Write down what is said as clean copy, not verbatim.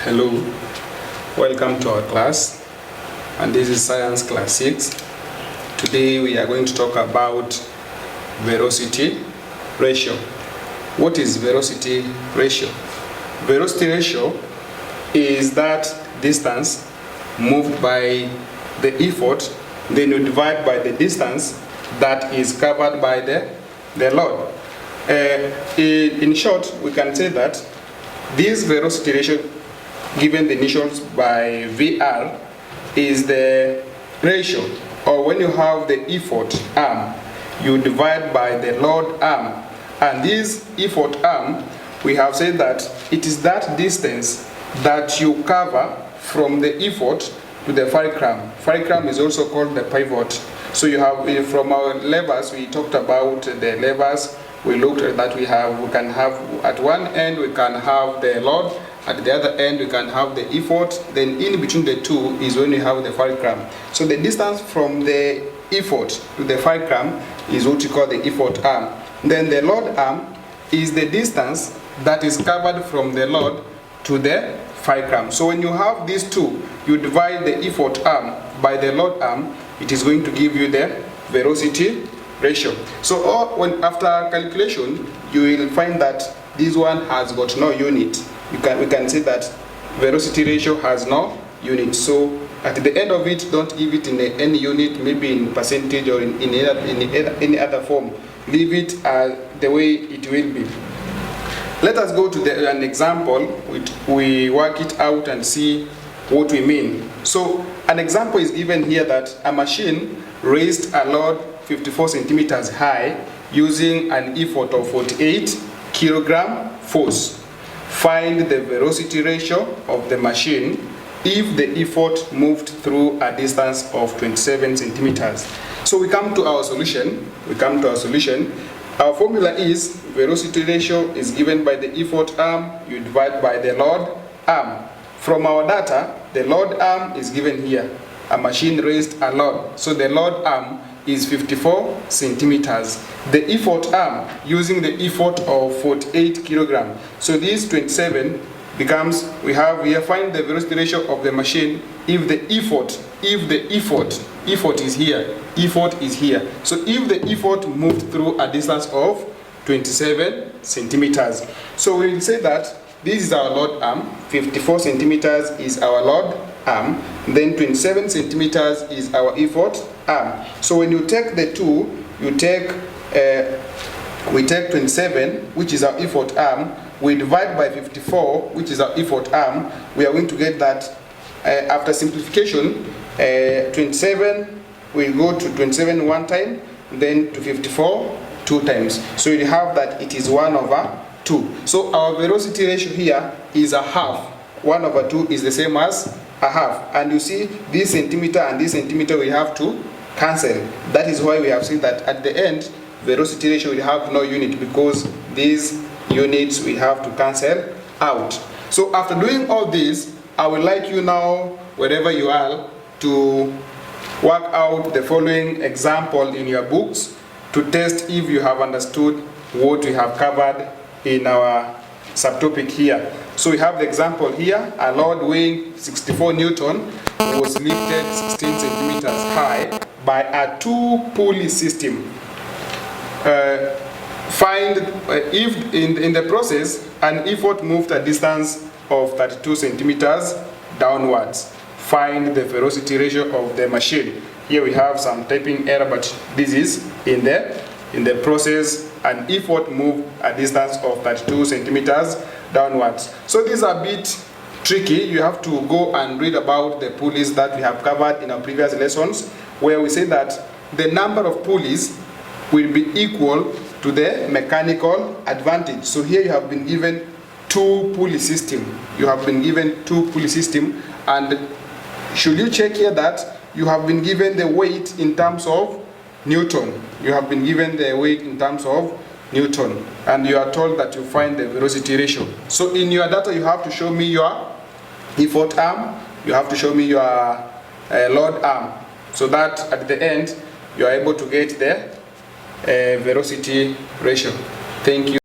Hello, welcome to our class, and this is Science Class 6. Today we are going to talk about velocity ratio. What is velocity ratio? Velocity ratio is that distance moved by the effort, then you divide by the distance that is covered by the load. In short, we can say that this velocity ratio, given the initials by VR, is the ratio, or when you have the effort arm, you divide by the load arm. And this effort arm, we have said that it is that distance that you cover from the effort to the fulcrum. Fulcrum is also called the pivot. So you have, from our levers, we talked about the levers. We looked at that we can have at one end we can have the load, at the other end we can have the effort, then in between the two is when we have the fulcrum. So the distance from the effort to the fulcrum is what you call the effort arm. Then the load arm is the distance that is covered from the load to the fulcrum. So when you have these two, you divide the effort arm by the load arm, it is going to give you the velocity ratio. So after calculation, you will find that this one has got no unit. We can say that velocity ratio has no unit. So at the end of it, don't give it in any unit, maybe in percentage or in any other form. Leave it the way it will be. Let us go to an example which we work it out and see what we mean. So an example is given here that a machine raised a load 54 centimeters high using an effort of 48 kilogram force. Find the velocity ratio of the machine if the effort moved through a distance of 27 centimeters. So we come to our solution. Our formula is velocity ratio is given by the effort arm, you divide by the load arm. From our data, the load arm is given here. A machine raised a load. So the load arm is 54 centimeters. The effort arm, using the effort of 48 kilogram. So this 27 becomes, we have here, find the velocity ratio of the machine if the effort is here. So if the effort moved through a distance of 27 centimeters. So we will say that this is our load arm, 54 centimeters is our load arm, then 27 centimeters is our effort arm. So when you take the two, we take 27, which is our effort arm, we divide by 54, which is our effort arm. We are going to get that after simplification, 27 will go to 27 one time, then to 54 two times. So you have that it is 1/2. So our velocity ratio here is a half. 1/2 is the same as a half. And you see this centimeter and this centimeter we have to cancel. That is why we have seen that at the end, velocity ratio will have no unit, because these units we have to cancel out. So after doing all this, I would like you now, wherever you are, to work out the following example in your books to test if you have understood what we have covered in our subtopic here. So we have the example here. A load weighing 64 Newton was lifted 16 centimeters high by a two-pulley system. Find if in the process an effort moved a distance of 32 centimeters downwards. Find the velocity ratio of the machine. Here we have some typing error, but this is in the process an effort moved a distance of 32 centimeters downwards. So these are a bit tricky. You have to go and read about the pulleys that we have covered in our previous lessons, where we say that the number of pulleys will be equal to the mechanical advantage. So here you have been given two pulley system. And should you check here that you have been given the weight in terms of Newton. And you are told that you find the velocity ratio. So in your data you have to show me your effort arm, you have to show me your load arm, so that at the end you are able to get the velocity ratio. Thank you.